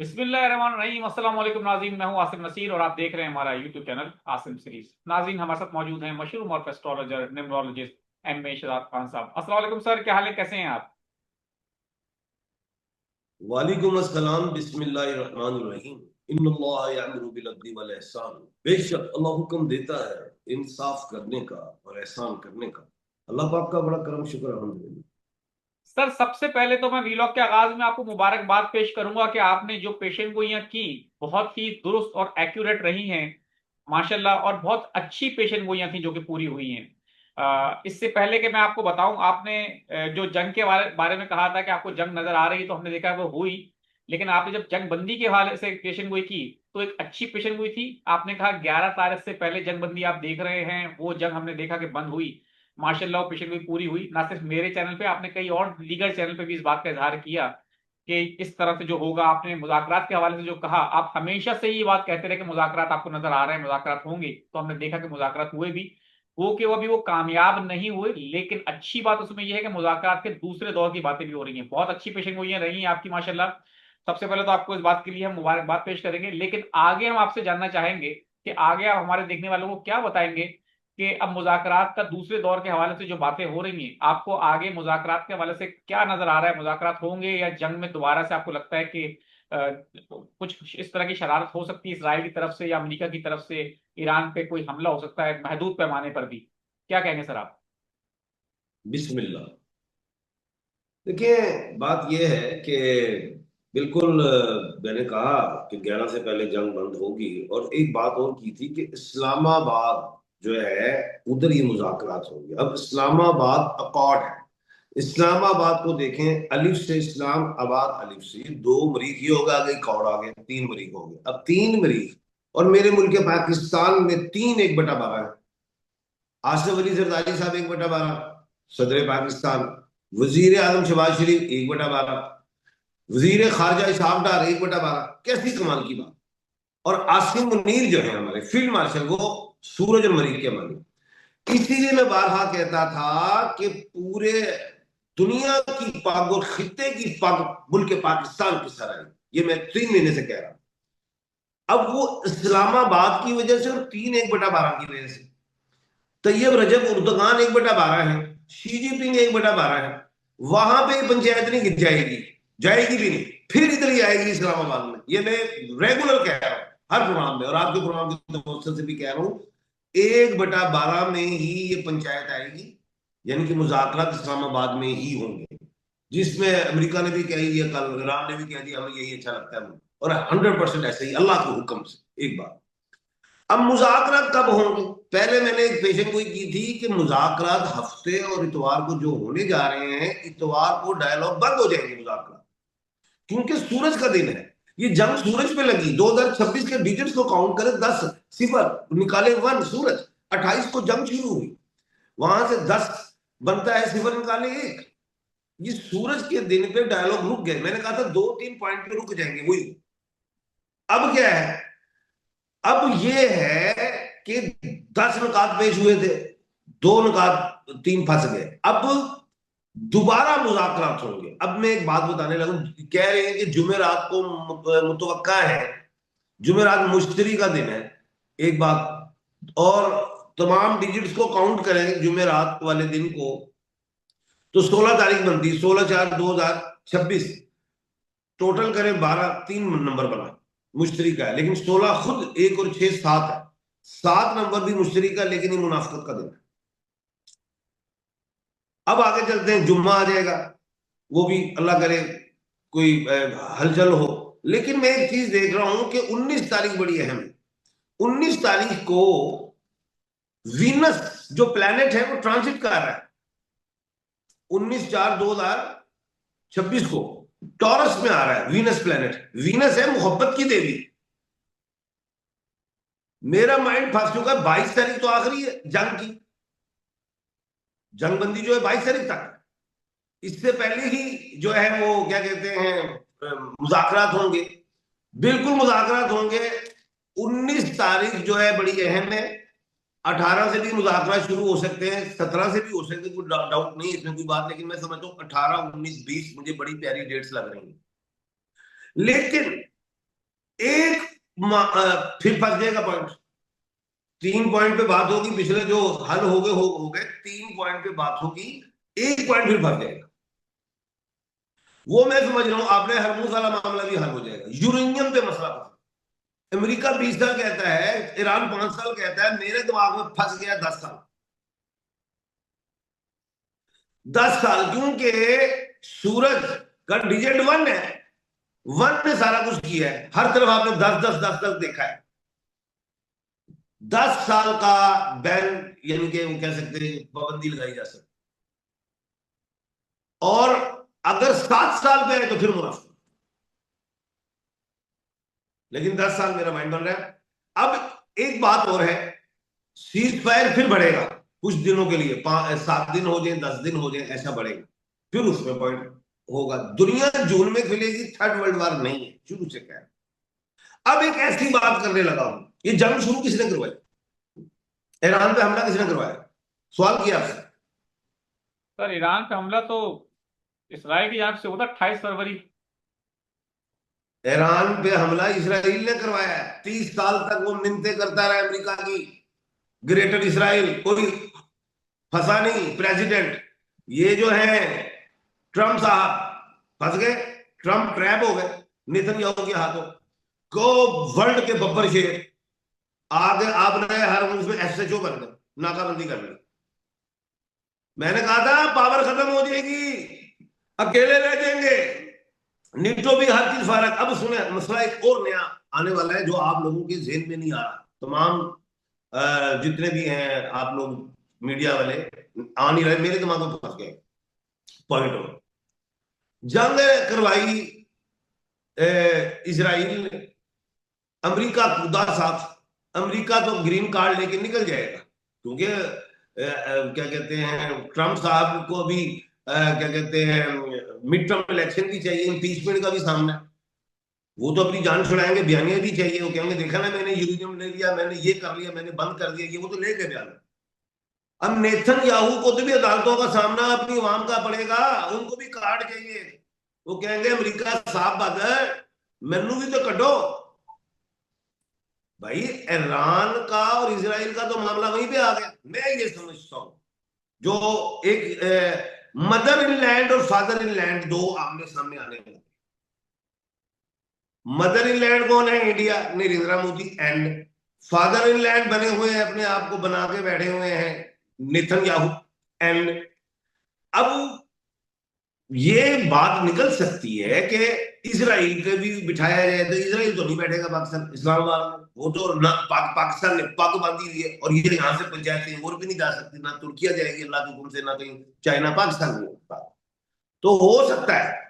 बिस्मिल्लाहिर्रहमानिर्रहीम। अस्सलाम वालेकुम नाज़रीन, मैं हूं आसिम नसीर और आप देख रहे हैं हमारा यूट्यूब चैनल आसिम सीरीज। नाज़रीन, हमारे साथ मौजूद हैं मशहूर मॉर्फ astrologer numerologist M A Shadab Khan साहब। अस्सलाम वालेकुम सर, क्या हाल है, कैसे हैं आप? वालेकुम अस्सलाम। बिस्मिल्लाहिर्रहमानिर्रहीम। इन्नल्लाह यअमुरु बिल अदली वल ihsan। बेशक अल्लाह हुक्म देता है इंसाफ करने का और एहसान करने का। अल्लाह पाक का बड़ा करम शुक्र अल्हम्दुलिल्लाह। सर, सबसे पहले तो मैं वीलॉग के आगाज में आपको मुबारकबाद पेश करूंगा कि आपने जो पेशेंट गोइयां की बहुत ही दुरुस्त और एक्यूरेट रही हैं माशाल्लाह, और बहुत अच्छी पेशेंट गोइयां थी जो कि पूरी हुई हैं। इससे पहले कि मैं आपको बताऊं, आपने जो जंग के बारे में कहा था कि आपको जंग नजर आ रही, तो हमने देखा वो हुई। लेकिन आपने जब जंग बंदी के हवाले से पेशेंट गोई की तो एक अच्छी पेशेंट गोई थी। आपने कहा 11 तारीख से पहले जंग बंदी आप देख रहे हैं, वो जंग हमने देखा कि बंद हुई माशाल्लाह, पेशेंट गोई पूरी हुई। ना सिर्फ मेरे चैनल पे, आपने कई और लीगल चैनल पे भी इस बात का इजहार किया कि इस तरह से जो होगा। आपने मुज़ाकरात के हवाले से जो कहा, आप हमेशा से ये बात कहते रहे कि मुज़ाकरात आपको नजर आ रहे हैं, मुज़ाकरात होंगे, तो हमने देखा कि मुज़ाकरात हुए भी। वो कि वो अभी वो कामयाब नहीं हुए, लेकिन अच्छी बात उसमें यह है कि मुज़ाकरात के दूसरे दौर की बातें भी हो रही हैं। बहुत अच्छी पेशेंट गोइयां रही हैं आपकी माशाल्लाह। सबसे पहले तो आपको इस बात के लिए हम मुबारकबाद पेश करेंगे, लेकिन आगे हम आपसे जानना चाहेंगे कि आगे आप हमारे देखने वालों को क्या बताएंगे कि अब मुज़ाकरात का दूसरे दौर के हवाले से जो बातें हो रही हैं, आपको आगे मुज़ाकरात के हवाले से क्या नजर आ रहा है? मुज़ाकरात होंगे या जंग में दोबारा से आपको लगता है कि कुछ इस तरह की शरारत हो सकती है इसराइल की तरफ से या अमेरिका की तरफ से, ईरान पे कोई हमला हो सकता है महदूद पैमाने पर भी? क्या कहेंगे सर आप? बिस्मिल्लाह। देखिए, बात यह है कि बिल्कुल मैंने कहा कि 11 से पहले जंग बंद होगी, और एक बात और की थी कि इस्लामाबाद जो है उधर ये मुज़ाकरात होंगे। अब इस्लामाबाद अकॉर्ड है। इस्लामाबाद को देखें, अलिफ से इस्लाम, आबाद अलिफ से, ये दो मरीख ही होगा, आगे कौड़ आ गए, तीन मरीख हो गए। अब तीन मरीख, और मेरे मुल्क पाकिस्तान में तीन 1/12 है। आसिफ अली जरदारी साहब 1/12, सदर पाकिस्तान। वजीर आजम शहबाज शरीफ 1/12, वजीर खारजा इसहाक डार 1/12। कैसी कमाल की बात। और आसिम मुनीर जो है हमारे फील्ड मार्शल, वो सूरज और मरीख के मालिक। इसीलिए मैं बारहा कहता था कि पूरे दुनिया की पग और खित्ते की पग मुल्क पाकिस्तान की सर आई। ये मैं 3 महीने से कह रहा हूं। अब वो इस्लामाबाद की वजह से और तीन 1/12 की वजह से, तैयब रजब उर्दगान 1/12 है, शी जिनपिंग 1/12 है। वहां पे पंचायत नहीं गिर जाएगी, जाएगी भी नहीं। फिर इधर ही आएगी इस्लामाबाद में। ये मैं रेगुलर कह रहा हूं हर प्रोग्राम में, और आपके प्रोग्राम के दोस्तों से भी कह रहा हूं। 1/12 में ही ये पंचायत आएगी, यानी कि मुज़ाकरात इस्लामाबाद में ही होंगे, जिसमें अमेरिका ने भी कह दिया, कल ईरान ने भी कह दिया हमें यही अच्छा लगता है। और 100% ऐसे ही अल्लाह के हुक्म से। एक बात, अब मुज़ाकरात कब होंगे? पहले मैंने एक पेशेंट गोई की थी कि मुज़ाकरात हफ्ते और इतवार को जो होने जा रहे हैं, इतवार को डायलॉग बंद हो जाएंगे मुज़ाकरात, क्योंकि सूरज का दिन है। ये जंग सूरज पे लगी। 2026 के डिजिट्स को काउंट करें, 10 सिफर निकाले 1 सूरज। 28 को जंग शुरू हुई, वहां से 10 बनता है, सिफर निकाले 1। ये सूरज के दिन पे डायलॉग रुक गए। मैंने कहा था 2-3 पॉइंट पे रुक जाएंगे, वही। अब क्या है? अब ये है कि 10 नुकात पेश हुए थे, 2 नुकात, 3 फंस गए। अब दोबारा मुज़ाकरात होंगे। अब मैं एक बात बताने लगूं, कह रहे हैं कि जुमेरात को मुतवक्का है, जुमेरात मुश्तरी का दिन है। एक बात और, तमाम डिजिट्स को काउंट करें जुमेरात वाले दिन को, तो 16 तारीख बनती है, 16/4/2026। टोटल करें 12, 3 नंबर बना मुश्तरी का है, लेकिन 16 खुद 1 और 6 7 है। 7 नंबर भी मुश्तरी का, लेकिन ये मुनाफिकत का दिन है। अब आगे चलते हैं, जुम्मा आ जाएगा, वो भी अल्लाह करे कोई हलचल हो। लेकिन मैं एक चीज देख रहा हूं कि 19 तारीख बड़ी अहम है। 19 तारीख को वीनस जो प्लैनेट है वो ट्रांसिट कर रहा है। 19/4/2026 को टॉरस में आ रहा है वीनस प्लैनेट। वीनस है मोहब्बत की देवी। मेरा माइंड फंस चुका है। 22 तारीख तो आखिरी है जंग की। जंगबंदी जो है 22 तारीख तक। इससे पहले ही जो है वो क्या कहते हैं, मुज़ाकरात होंगे। बिल्कुल मुज़ाकरात होंगे। 19 तारीख जो है बड़ी अहम है। 18 से भी मुज़ाकरात शुरू हो सकते हैं, 17 से भी हो सकते हैं, कोई डाउट नहीं है इसमें कोई बात। लेकिन मैं समझता हूँ 18, 19, 20 मुझे बड़ी प्यारी डेट्स लग रही हैं। लेकिन एक फिर फंस जाएगा पॉइंट। 3 पॉइंट पे बात होगी, पिछले जो हल हो गए 3 पॉइंट पे बात होगी, एक पॉइंट फिर फंस जाएगा। वो मैं समझ रहा हूं आपने हरमूज वाला मामला भी हल हो जाएगा, यूरेनियम पे मसला फंसा। अमेरिका 20 साल कहता है, ईरान 5 साल कहता है, मेरे दिमाग में फंस गया 10 साल। 10 साल क्योंकि सूरज का डिजिट 1 है, 1 ने सारा कुछ किया है, हर तरफ आपने 10 10 10 10 देखा है। 10 साल का बैन, यानी कि वो कह सकते हैं पाबंदी लगाई जा सकती, और अगर 7 साल पे है तो फिर मुनाफा। लेकिन 10 साल मेरा माइंड बन रहा है। अब एक बात और है, सीज फायर फिर बढ़ेगा कुछ दिनों के लिए, 7 दिन हो जाए 10 दिन हो जाए, ऐसा बढ़ेगा, फिर उसमें पॉइंट होगा। दुनिया जून में खुलेगी, थर्ड वर्ल्ड वार नहीं है, शुरू से कह। अब एक ऐसी बात करने लगा हूं, ये जंग शुरू किसने करवाई? ईरान पे हमला किसने करवाया? सवाल किया आपसे। सर ईरान पे हमला तो इसराइल की जानब से हुआ था 28 फरवरी। ईरान पे हमला इसराइल ने करवाया है। 30 साल तक वो मिन्नतें करता रहा अमेरिका की, ग्रेटर इसराइल, कोई फंसा नहीं प्रेसिडेंट। ये जो है ट्रम्प साहब फंस गए, ट्रम्प ट्रैप हो गए नेतन्याहू के हाथों को। वर्ल्ड के बब्बर शेर आगे आपने हर उसमें एसएचओ बन गए, नाकाबंदी कर ली। मैंने कहा था पावर खत्म हो जाएगी, अकेले रह जाएंगे, नीटो भी हर चीज फर्क। अब सुने, मसला एक और नया आने वाला है जो आप लोगों के जेहन में नहीं आ रहा। तमाम जितने भी हैं आप लोग मीडिया वाले, आ नहीं रहे, मेरे दिमाग में फंस गए पॉइंट। और जंग करवाई इसराइल ने, अमेरिका कूदा साफ। अमेरिका तो ग्रीन कार्ड लेके निकल जाएगा, क्योंकि क्या कहते हैं ट्रम्प साहब को अभी क्या कहते हैं मिड टर्म इलेक्शन भी चाहिए, इम्पीचमेंट का भी सामना है। वो तो अपनी जान छुड़ाएंगे, बयानियां भी चाहिए, वो कहेंगे देखा ना मैंने यूरेनियम ले लिया, मैंने ये कर लिया, मैंने बंद कर दिया, ये वो तो ले गए बयान। अब नेथन याहू को तो भी अदालतों का सामना अपनी आवाम का पड़ेगा, उनको भी कार्ड चाहिए। वो कहेंगे अमेरिका साफ बात है, मैनू भी तो कटो। भाई ईरान का और इसराइल का तो मामला वहीं पे आ गया। मैं ये समझता हूं, जो एक मदर इन लैंड और फादर इन लैंड दो आमने सामने आने लगे। मदर इन लैंड कौन है? India, Narendra Modi, and father in land बने हुए हैं, अपने आप को बना के बैठे हुए हैं नेतन्याहू एंड। अब ये बात निकल सकती है कि इसराइल के भी बिठाया जाए, तो इसराइल तो नहीं बैठेगा पाकिस्तान इस्लामाबाद में, वो तो ना पाकिस्तान ने पग बांधी हुई है, और ये यहाँ से पंचायतें और भी नहीं जा सकती, ना तुर्किया जाएगी अल्लाह के हुक्म से, ना कहीं चाइना पाकिस्तान में। तो हो सकता है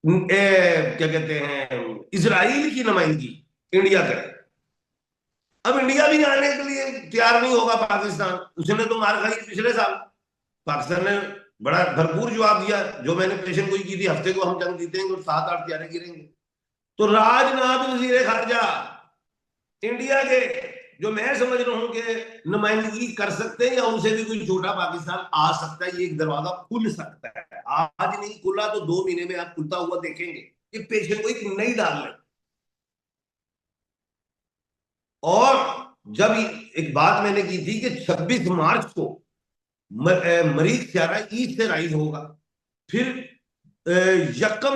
क्या कहते हैं इसराइल की नुमाइंदगी इंडिया करे। अब इंडिया भी आने के लिए तैयार नहीं होगा पाकिस्तान, उसने तो मार खाई पिछले साल। पाकिस्तान ने बड़ा भरपूर जवाब दिया, जो मैंने पेशन गोई की थी, हफ्ते को हम जंग जीतेंगे और 7 8 हथियारे गिरेंगे। तो राजनाथ वजीर खारजा इंडिया के, जो मैं समझ रहा हूं कि नुमाइंदगी कर सकते हैं, या उनसे भी कोई छोटा पाकिस्तान आ सकता है, ये एक दरवाजा खुल सकता है। आज नहीं खुला तो 2 महीने में आप खुलता हुआ देखेंगे। ये पेशन गोई नहीं डाल रहे। और जब एक बात मैंने की थी कि 26 मार्च को मरीख स्यारा ईस्ट से राइज होगा, फिर यकम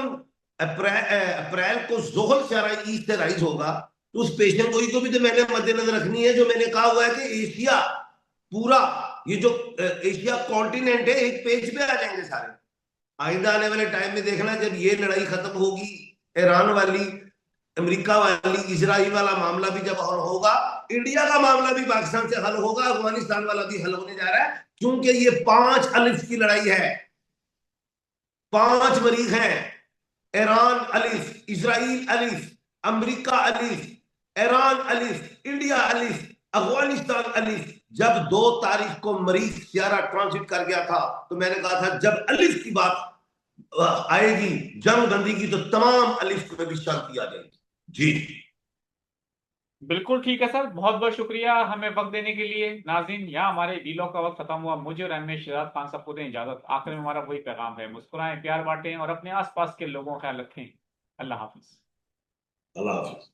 अप्रैल को जोहल स्यारा ईस्ट से राइज होगा। तो उस पेशन गोई को भी तो मैंने मद्देनजर रखनी है, जो मैंने कहा हुआ है कि एशिया पूरा, ये जो एशिया कॉन्टिनेंट है, एक पेज पे आ जाएंगे सारे। आइंदा आने वाले टाइम में देखना, जब ये लड़ाई खत्म होगी, ईरान वाली, अमेरिका वाली, इसराइल वाला मामला भी जब हल होगा, इंडिया का मामला भी पाकिस्तान से हल होगा, अफगानिस्तान वाला भी हल होने जा रहा है, क्योंकि ये 5 अलिफ की लड़ाई है। 5 मरीख हैं, ईरान अलिफ, इसराइल अलिफ, अमेरिका अलिफ, ईरान अलिफ, इंडिया अलिफ, अफगानिस्तान अलिफ। जब 2 तारीख को मरीख सियारा ट्रांसिट कर गया था, तो मैंने कहा था जब अलिफ की बात आएगी जंग बंदी की, तो तमाम अलिफ में भी शांति आ जाएगी। जी बिल्कुल ठीक है सर, बहुत बहुत शुक्रिया हमें वक्त देने के लिए। नाज़रीन, यहाँ हमारे डीलों का वक्त खत्म हुआ। मुझे और एम ए शहजाद खान साहब को दें इजाजत। आखिर में हमारा वही पैगाम है, मुस्कुराएं, प्यार बांटें और अपने आसपास के लोगों का ख्याल रखें। अल्लाह हाफिज। अल्लाह हाफिज।